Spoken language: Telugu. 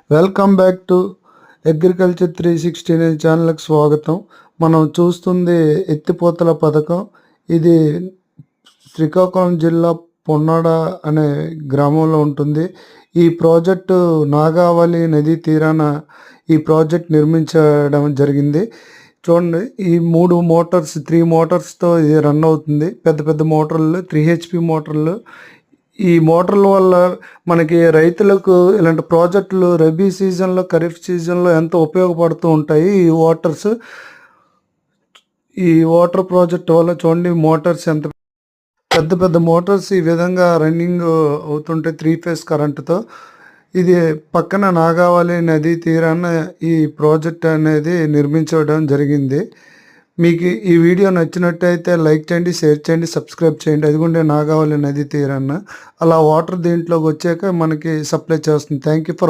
వెల్కమ్ బ్యాక్ టు అగ్రికల్చర్ 369 ఛానల్కి స్వాగతం. మనం చూస్తుంది ఎత్తిపోతల పథకం. ఇది శ్రీకాకుళం జిల్లా పొన్నాడ అనే గ్రామంలో ఉంటుంది. ఈ ప్రాజెక్టు నాగావళి నదీ తీరాన ఈ ప్రాజెక్ట్ నిర్మించడం జరిగింది. చూడండి, ఈ 3 మోటార్స్తో ఇది రన్ అవుతుంది. పెద్ద పెద్ద మోటార్లు, 3 HP మోటార్లు. ఈ మోటార్ల వల్ల మనకి రైతులకు ఇలాంటి ప్రాజెక్టులు రబీ సీజన్లో, ఖరీఫ్ సీజన్లో ఎంతో ఉపయోగపడుతూ ఉంటాయి. ఈ వాటర్ ప్రాజెక్ట్ వల్ల చూడండి, మోటార్స్ ఎంత పెద్ద పెద్ద మోటార్స్ ఈ విధంగా రన్నింగ్ అవుతుంటాయి 3 ఫేజ్ కరెంటుతో. ఇది పక్కన నాగావళి నదీ తీరాన ఈ ప్రాజెక్ట్ అనేది నిర్మించడం జరిగింది. మీకు ఈ వీడియో నచ్చినట్టయితే లైక్ చేయండి, షేర్ చేయండి, సబ్స్క్రైబ్ చేయండి. అదిగుండే నాగావళి నదీ తీరాన అలా వాటర్ దీంట్లోకి వచ్చాక మనకి సప్లై చేస్తుంది. Thank you for